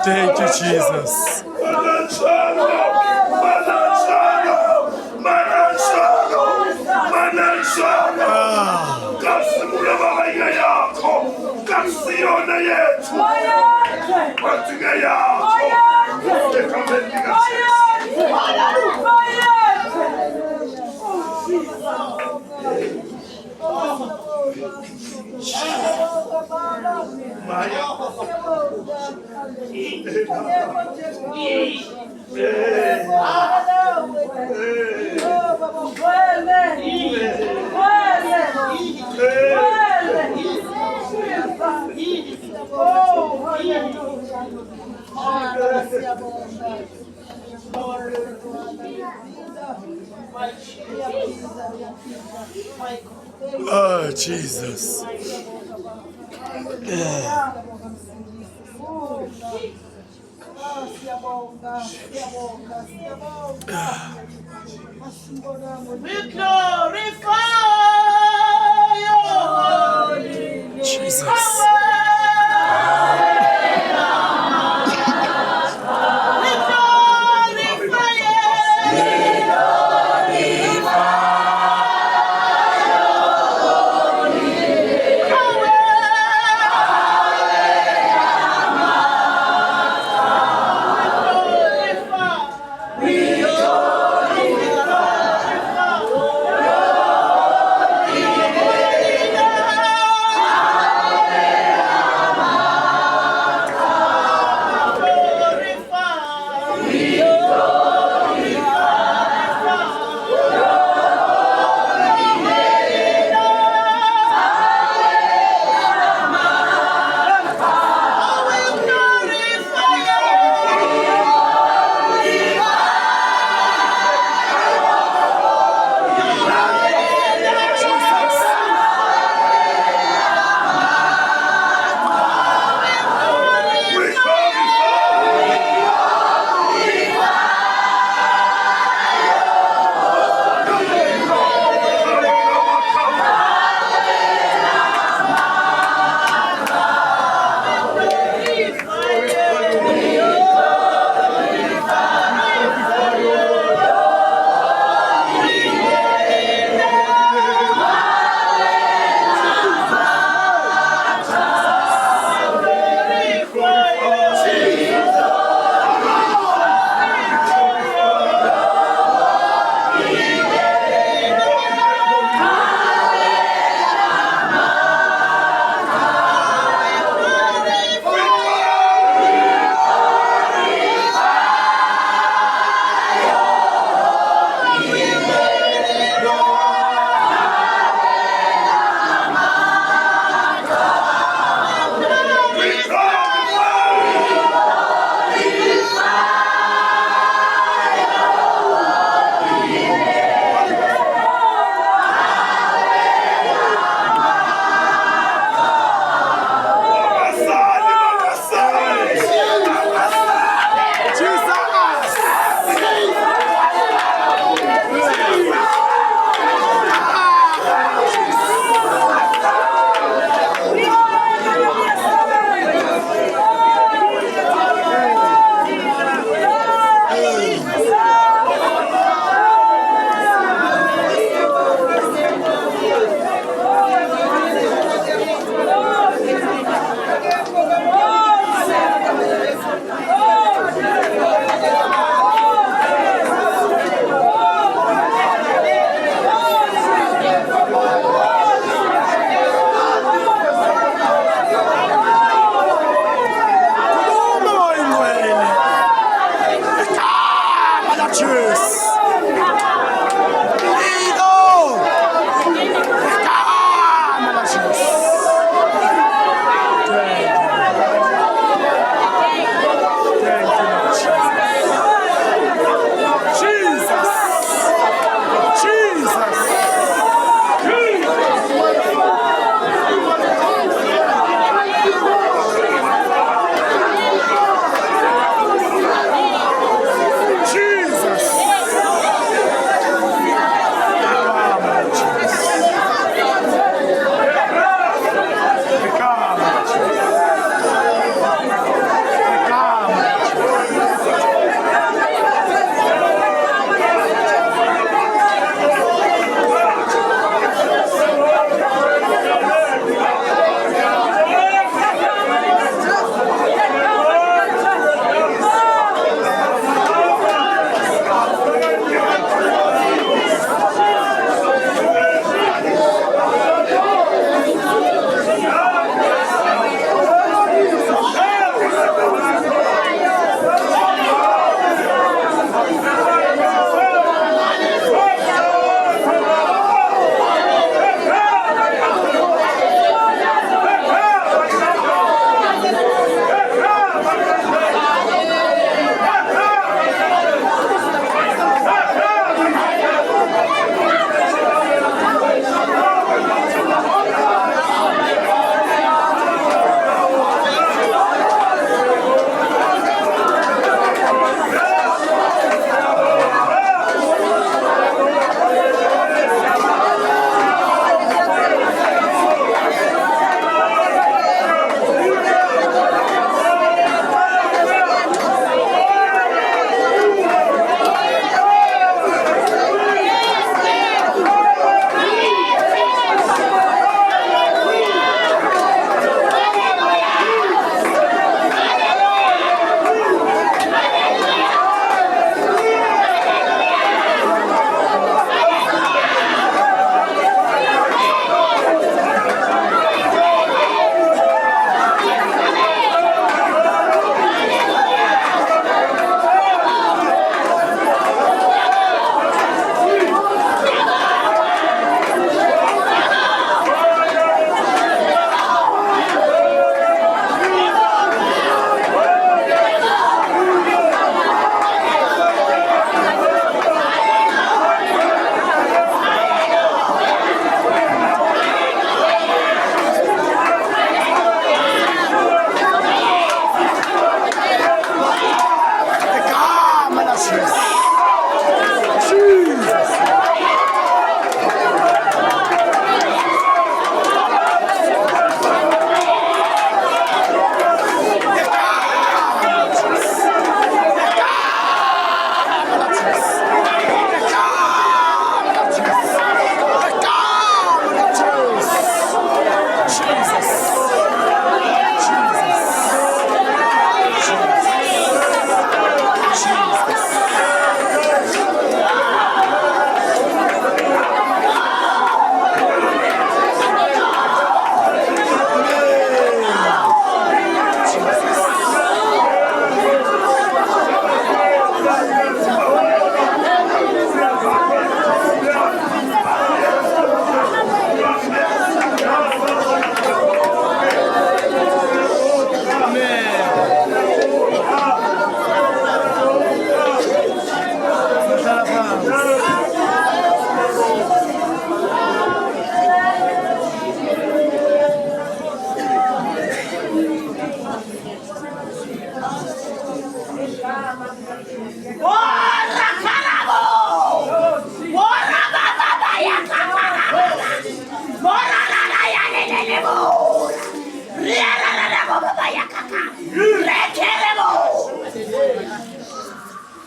Thank you, Jesus. Oh, Jesus. We glorify your holy Jesus.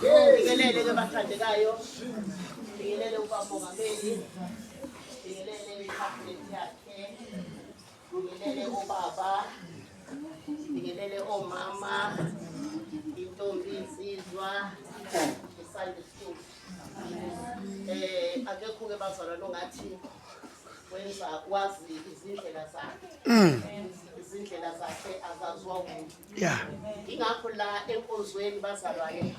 Bingelele ke bathandekayo. Bingelele ubamongameli. Bingelele ikhabinethi yakhe. Bingelele obaba. Bingelele omama. Intombi insizwa. Isande school. Akekho ke bazalwane ongathi wenza kwazi izindlela zakhe. Izindlela zakhe azaziwa umuntu. Yeah. Ingakho la enkonzweni bazalwane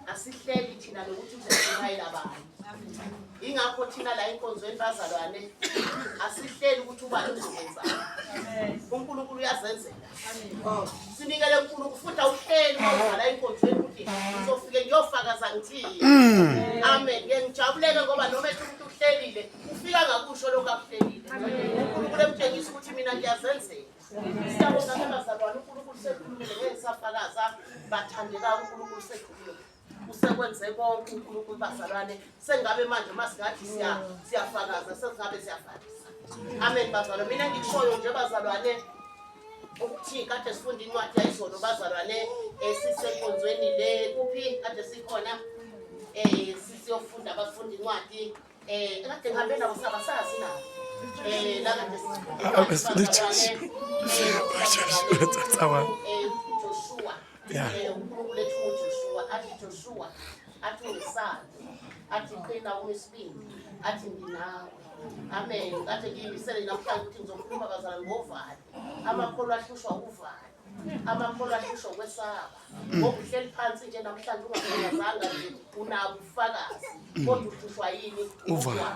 asihleli thina lokuthi uzoshumayela abantu. Ingakho thina la enkonzweni bazalwane asihleli ukuthi ubani uzokwenza. uNkulunkulu uyazenzela. Sinikele uNkulunkulu futhi uhleli mawuzala enkonzweni ukuthi uzofike ngiyofakaza ngithini. Amen. Ngiyajabuleke ngoba noma ethi umuntu uhlelile ufika ngakusho lokho akuhlelile. uNkulunkulu emtshengisa ukuthi mina ngiyazenzela. Siyabonga ke bazalwane uNkulunkulu sekhulumile ngesafakaza bathandeka uNkulunkulu sekhulumile. Usekwenze konke uNkulunkulu bazalwane sengabe manje masingathi siyafakaza sesingabe siyafakisa. Amen bazalwane. Mina ngikushoyo nje bazalwane ukuthi kade sifunda incwadi yayizolo bazalwane sisenkonzweni le kuphi kade sikhona siyofunda abafunda incwadi kade ngihambe nabo sabasazi nabo Joshua. uNkulunkulu lethu uJoshua athi Joshua athi ngisazi athi qina umsibindi athi nginawe. Amen. Kade ngiyimisele namhlanje ukuthi ngizokhuluma bazalwane ngovalo. Amakholwa ahlushwa uvalo. Amakholwa ahlushwa kwesaba. Ngokuhleli phansi nje namhlanje ungazanga nje unabo ufakazi. Kodwa uhlushwa yini? Uvalo.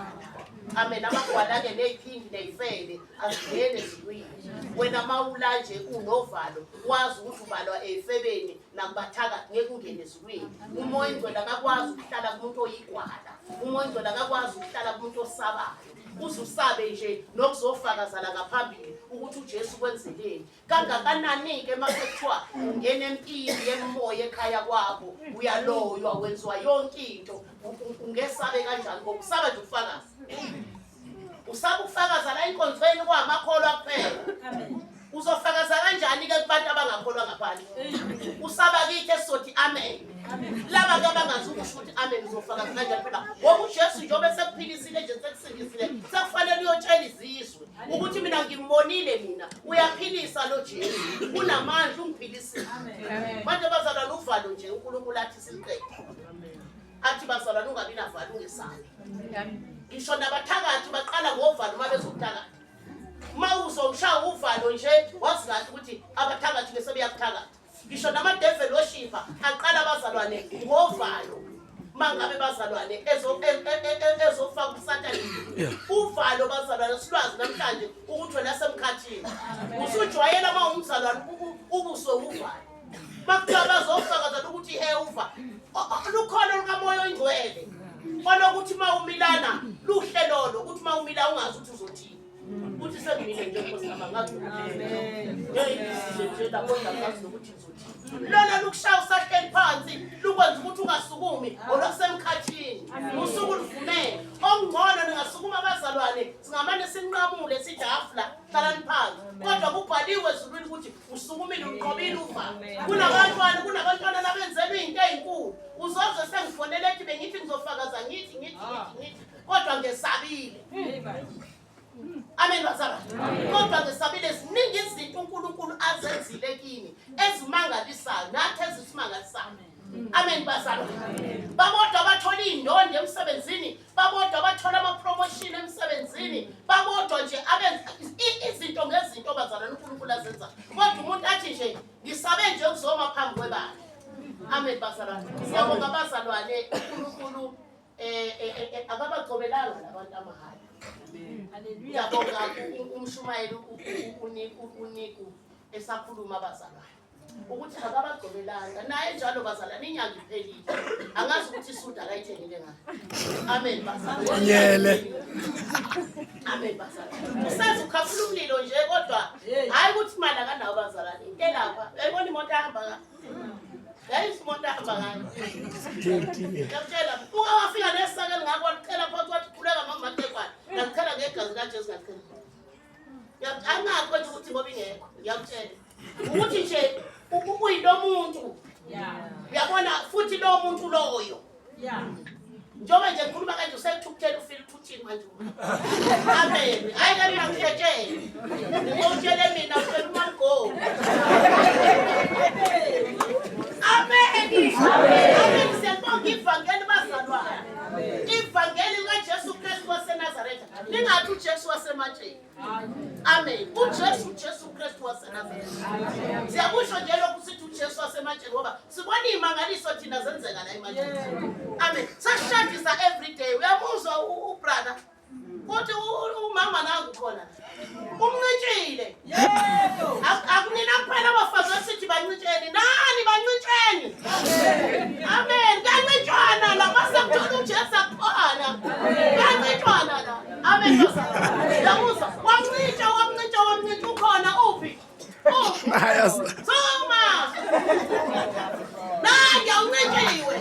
Amen. Amagwala ke neyiphindi neyifele azivele ezulwini. Wena mawula nje unovalo wazi ukuthi ubalwa efebeni nakubathaka ngeke ungene ezulwini. Umoya ingcwele akakwazi ukuhlala kumuntu oyigwala. Umoya ingcwele akakwazi ukuhlala kumuntu osabayo. Uzusabe nje nokuzofakazala ngaphambili ukuthi uJesu kwenzeleni. Kangakanani ke masekuthiwa ungena empini yemoya ekhaya kwakho uyaloywa wenziwa yonke into ungesabe kanjani ngokusaba nje ukufakaza. Usaba ukufakaza la enkonzweni kwamakholwa kuphela. Amen. Uzofakaza kanjani ke kubantu abangakholwa ngaphandle? Usaba kithi esizothi amen. Laba ke abangazi ukusho ukuthi amen uzofakaza kanjani phela? Ngoba uJesu njengoba sekuphilisile nje sekusindisile sekufanele uyotshela izizwe ukuthi mina ngimbonile mina uyaphilisa lo Jesu unamandla ungiphilisile. Manje bazalwane uvalo nje uNkulunkulu athi simqede. Athi bazalwane ungabi navalo ungesabi. Ngisho nabathakathi baqala ngovalo mabezokuthakathi. Mawuzomshaya uvalo nje wazi kahle ukuthi abathakathi bese beyakuthakathi. Ngisho namadevil worshipper aqala bazalwane ngovalo. Mangabe bazalwane ezofaka uSathane. Uvalo bazalwane silwazi namhlanje ukuthi wena semkhathini. Usujwayela mawumzalwane ubuso uvalo. Bakuthiwa bazofakaza ukuthi uva. Lukhona lukamoya oyingcwele. Onokuthi mawumilana luhlelolo ukuthi mawumila ungazi ukuthi uzothini. Uthi sengimile nje Nkosi ngathi amen. Nje lapho ngazi ukuthi uzothini. Lona lukushaya usahleli phansi lukwenza ukuthi ungasukumi olokusemkhathini. Usuku livumele. Ongcono ningasukuma abazalwane singamane sinqamule sithi hafla hlalani phansi. Kodwa kubhaliwe ezulwini ukuthi usukumile uqhobile uva. Kunabantwana labenzelwe into ezinkulu. Uzozwe sengifonele ethi bengithi ngizofakaza ngithi kodwa ngesabile. Amen bazalwane. Kodwa ngesabile siningi izinto uNkulunkulu azenzile kini ezimangalisayo nathi ezisimangalisayo. Amen bazalwane. Babodwa bathola indondo emsebenzini, babodwa bathola ama promotion emsebenzini, babodwa nje abenza izinto ngezinto bazalwane uNkulunkulu azenza. Kodwa umuntu athi nje ngisabe nje ukuzoma phambi kwebala. Amen bazalwane. Siyabonga bazalwane uNkulunkulu akabagcobelanga labantu amahhala. Haleluya. Yabonga umshumayeli uniku esakhuluma bazalwane. Ukuthi akabagcobelanga naye njalo bazalwane inyanga iphelile. Angazi ukuthi isudi akayithengile ngayo. Amen bazalwane. Yele. Amen bazalwane. Usenza ukhaphula umlilo nje kodwa hayi ukuthi imali akanawo bazalwane. Into lapha uyayibona imoto ehamba imoto ehamba ngayo. Ngiyakutshela ungafika nesaka lingakho wacela phansi wathi khuleka mama matekwane. Ngicela ngegazi kaJesu ngicela. Angakwenza ukuthi ngoba ingekho. Ngiyakutshela. Ukuthi nje uyilo muntu. Uyabona futhi lo muntu loyo. Njoba nje ngikhuluma kanje usekuthukutshela ufile uthini manje. Amen. Hayi kanti ngiyakutshela. Ngikutshele mina ufela uMargo. Amen. Amen. Siyabonga ivangeli bazalwane. Ivangeli kaJesu Kristu waseNazaretha. Lingathi uJesu waseMatsheni. Amen. uJesu Kristu waseNazaretha. Siyakusho nje lokhu sithi uJesu waseMatsheni ngoba sibona imangaliso thina zenzeka la eMatsheni. Amen. Sashadisa every day. Uyamuzwa ubrother. Kuthi umama nangu khona. Umncitshile. Yebo. Akunina kuphela abafazi basithi bancitsheni. Nani bancitsheni? Amen. Kancitshwana la masekuthola uJesu khona. Kancitshwana la. Amen. Yamuzwa. Wamncitsha ukhona uphi? Soma. Nani uncitshiwe.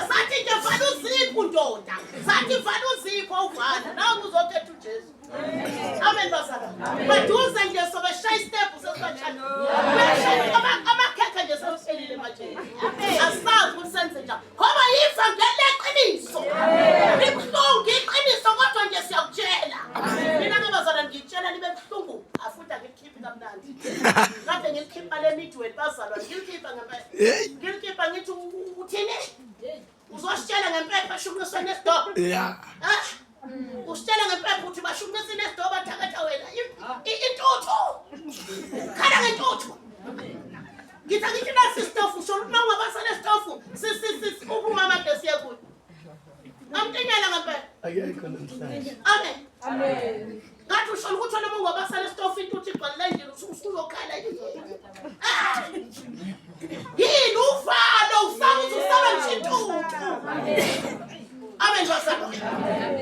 Sathi nje vana uzipho ndoda. Sathi vana uzipho uvana. Nangu uzothetha uJesu. Amen basala. Baduze nje sobashaya step sesibachana. Amakhekhe nje sesiselile manje. Asazi ukuthi senze njani. Ngoba ivangeli leqiniso. Libuhlungu iqiniso kodwa nje siyakutshela. Mina ngabazana ngitshela libe buhlungu. Afuthi ngikhiphi kamnandi. Kade ngikhipha le midway bazalwa ngikhipha ngempela. Ngikhipha ngithi uthini? Uzositshela ngempepha shumiswe nesdoba. Yeah. Usitshela ngempepha uthi bashumise nesdoba thakatha wena. Intuthu. Khala ngentuthu. Ngithi nasi stofu sho uma ungabasa nestofu. Ubumama desiya kuyo. Amtinyela ngempepha. Akekho namhlanje. Amen. Amen. Ngathi usho ukuthi noma ungabasa nestofu intuthu igcwalile nje usuzokhala nje. Yini uvalo usaba nje intuthu. Amen basaba.